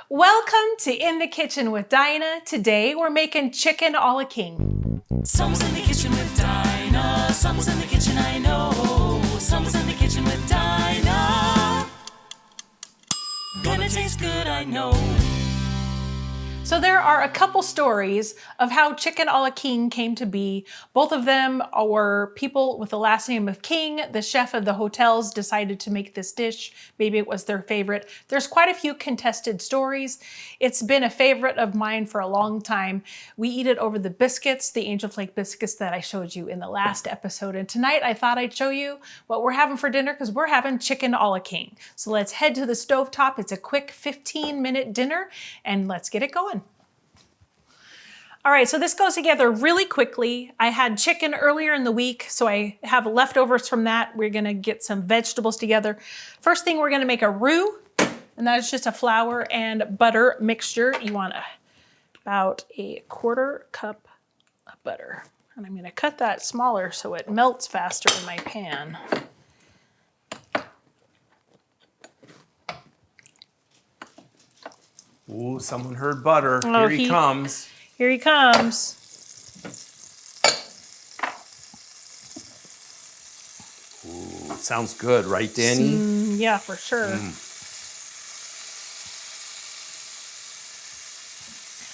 Welcome to In the Kitchen with Dinah. Today we're making chicken a la king. Someone's in the kitchen with Dinah. Someone's in the kitchen, I know. Someone's in the kitchen with Dinah. Gonna taste good, I know. So there are a couple stories of how chicken a la king came to be. Both of them were people with the last name of King. The chef of the hotels decided to make this dish. Maybe it was their favorite. There's quite a few contested stories. It's been a favorite of mine for a long time. We eat it over the biscuits, the angel flake biscuits that I showed you in the last episode. And tonight I thought I'd show you what we're having for dinner because we're having chicken a la king. So let's head to the stovetop. It's a quick 15-minute dinner and let's get it going. All right, so this goes together really quickly. I had chicken earlier in the week, so I have leftovers from that. We're gonna get some vegetables together. First thing, we're gonna make a roux, and that is just a flour and butter mixture. You want about a quarter cup of butter. And I'm gonna cut that smaller so it melts faster in my pan. Ooh, someone heard butter. Oh, Here he comes. Here he comes. Ooh, sounds good, right, Danny? Yeah, for sure.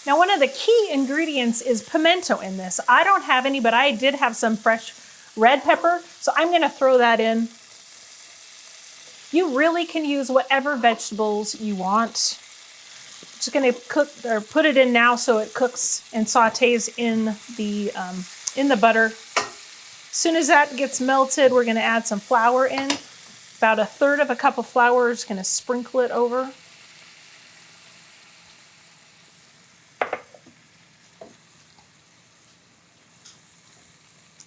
Now, one of the key ingredients is pimento in this. I don't have any, but I did have some fresh red pepper, so I'm gonna throw that in. You really can use whatever vegetables you want. Just gonna cook or put it in now so it cooks and sautés in the butter. As soon as that gets melted, we're gonna add some flour in. About a third of a cup of flour, just gonna sprinkle it over.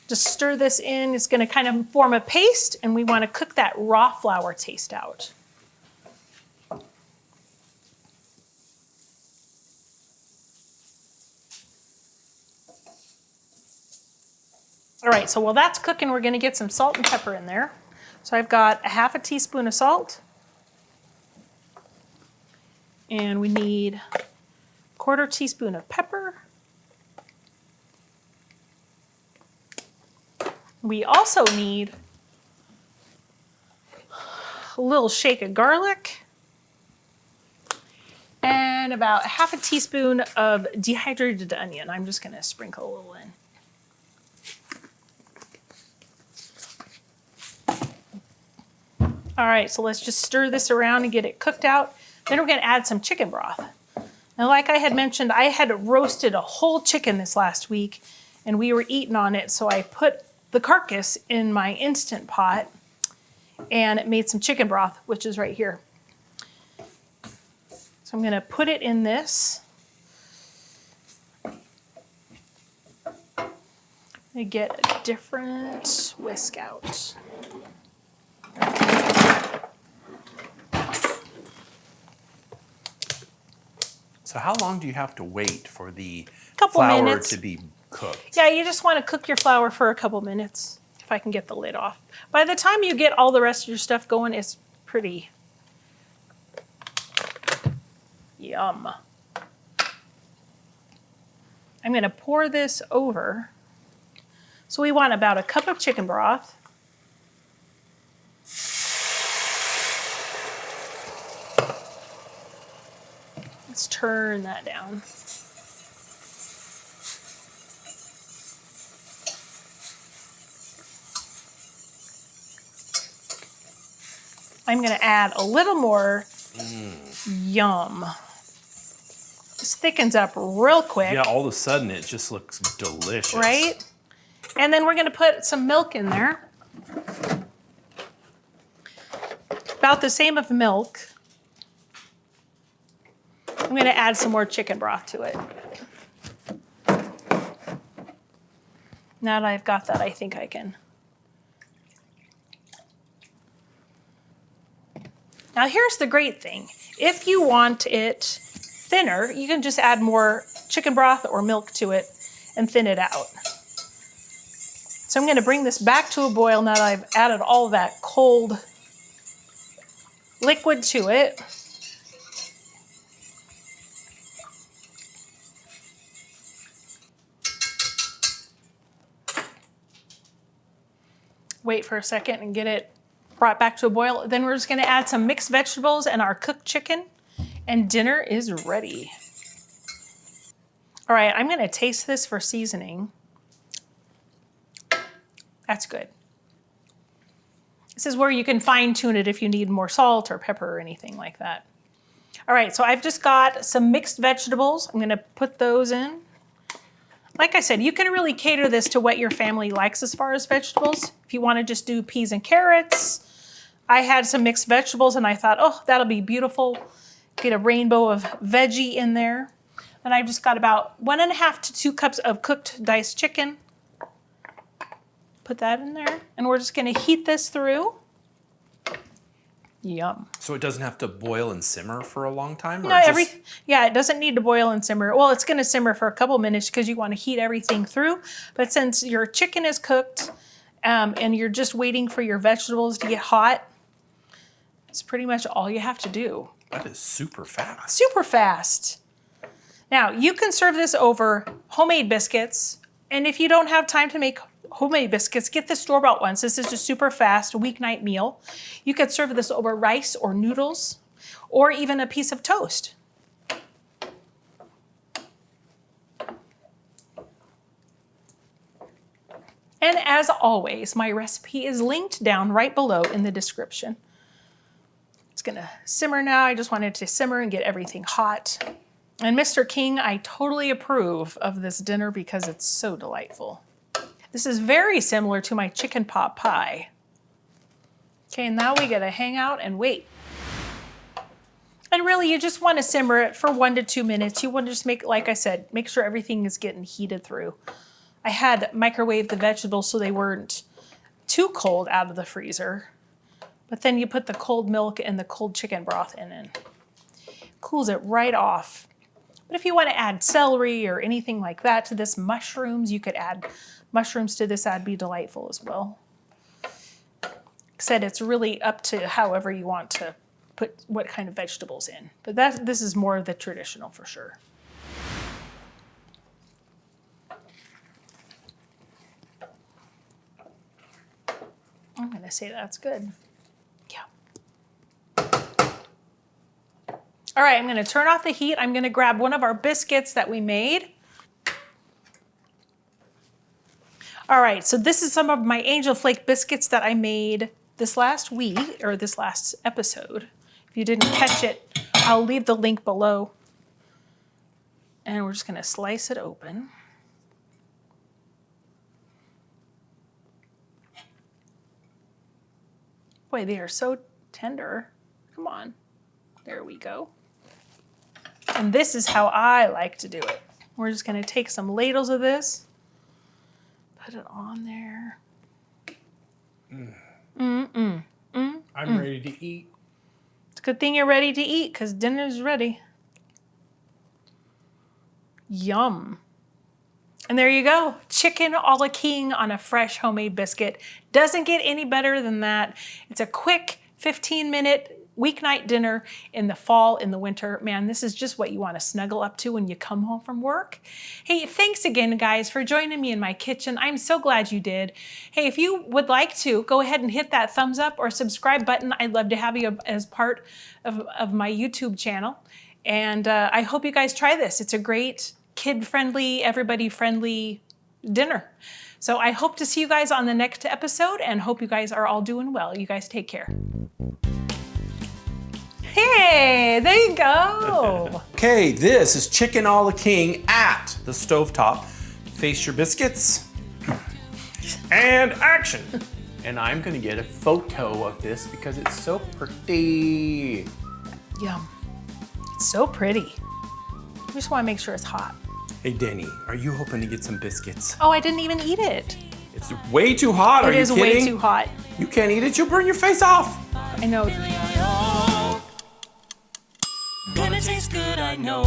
Just stir this in. It's gonna kind of form a paste, and we wanna cook that raw flour taste out. All right, so while that's cooking, we're gonna get some salt and pepper in there. So I've got a half a teaspoon of salt. And we need a quarter teaspoon of pepper. We also need a little shake of garlic and about half a teaspoon of dehydrated onion. I'm just gonna sprinkle a little in. All right, so let's just stir this around and get it cooked out. Then we're gonna add some chicken broth. Now, like I had mentioned, I had roasted a whole chicken this last week and we were eating on it, so I put the carcass in my Instant Pot and it made some chicken broth, which is right here. So I'm gonna put it in this. I get a different whisk out. So how long do you have to wait for the Couple flour minutes. to be cooked? Yeah, you just want to cook your flour for a couple minutes, if I can get the lid off. By the time you get all the rest of your stuff going, it's pretty yum. I'm gonna pour this over. So we want about a cup of chicken broth. Let's turn that down. I'm gonna add a little more. Yum. This thickens up real quick. Yeah, all of a sudden it just looks delicious. Right? And then we're gonna put some milk in there. About the same of milk. I'm gonna add some more chicken broth to it. Now that I've got that, I think I can. Now here's the great thing. If you want it thinner, you can just add more chicken broth or milk to it and thin it out. So I'm gonna bring this back to a boil now that I've added all that cold liquid to it. wait for a second and get it brought back to a boil. Then we're just gonna add some mixed vegetables and our cooked chicken, and dinner is ready. All right, I'm gonna taste this for seasoning. That's good. This is where you can fine tune it if you need more salt or pepper or anything like that. All right, so I've just got some mixed vegetables. I'm gonna put those in. Like I said, you can really cater this to what your family likes as far as vegetables. If you wanna just do peas and carrots, I had some mixed vegetables and I thought, oh, that'll be beautiful. Get a rainbow of veggie in there. And I've just got about 1.5 to 2 cups of cooked diced chicken. Put that in there. And we're just gonna heat this through. Yum. So it doesn't have to boil and simmer for a long time? Or No, just... yeah, it doesn't need to boil and simmer. Well, it's gonna simmer for a couple minutes because you wanna heat everything through. But since your chicken is cooked and you're just waiting for your vegetables to get hot, it's pretty much all you have to do. That is super fast. Super fast. Now, you can serve this over homemade biscuits. And if you don't have time to make homemade biscuits, get the store-bought ones. This is just super fast, a weeknight meal. You could serve this over rice or noodles, or even a piece of toast. And as always, my recipe is linked down right below in the description. It's gonna simmer now. I just wanted to simmer and get everything hot. And Mr. King, I totally approve of this dinner because it's so delightful. This is very similar to my chicken pot pie. Okay, now we gotta hang out and wait. And really, you just wanna simmer it for 1 to 2 minutes. You wanna just make, like I said, make sure everything is getting heated through. I had microwaved the vegetables so they weren't too cold out of the freezer. But then you put the cold milk and the cold chicken broth in and cools it right off. But if you want to add celery or anything like that to this, mushrooms, you could add mushrooms to this. That'd be delightful as well. Like I said, it's really up to however you want to put what kind of vegetables in. But this is more of the traditional for sure. I'm going to say that's good. Yeah. All right, I'm gonna turn off the heat. I'm gonna grab one of our biscuits that we made. All right, so this is some of my angel flake biscuits that I made this last week, or this last episode. If you didn't catch it, I'll leave the link below. And we're just gonna slice it open. Boy, they are so tender. Come on, there we go. And this is how I like to do it. We're just gonna take some ladles of this, put it on there. I'm ready to eat. It's a good thing you're ready to eat because dinner's ready. Yum. And there you go, chicken a la king on a fresh homemade biscuit. Doesn't get any better than that. It's a quick 15-minute weeknight dinner in the fall, in the winter. Man, this is just what you want to snuggle up to when you come home from work. Hey, thanks again, guys, for joining me in my kitchen. I'm so glad you did. Hey, if you would like to, go ahead and hit that thumbs up or subscribe button. I'd love to have you as part of my YouTube channel. And I hope you guys try this. It's a great kid-friendly, everybody-friendly dinner. So I hope to see you guys on the next episode and hope you guys are all doing well. You guys take care. Hey, there you go. Okay, this is chicken a la king at the stovetop. Face your biscuits and action. And I'm gonna get a photo of this because it's so pretty. Yum. It's so pretty. I just want to make sure it's hot. Hey, Denny, are you hoping to get some biscuits? Oh, I didn't even eat it. It's way too hot, are you kidding? It is way too hot. You can't eat it, you'll burn your face off. I know. Gonna taste good, I know.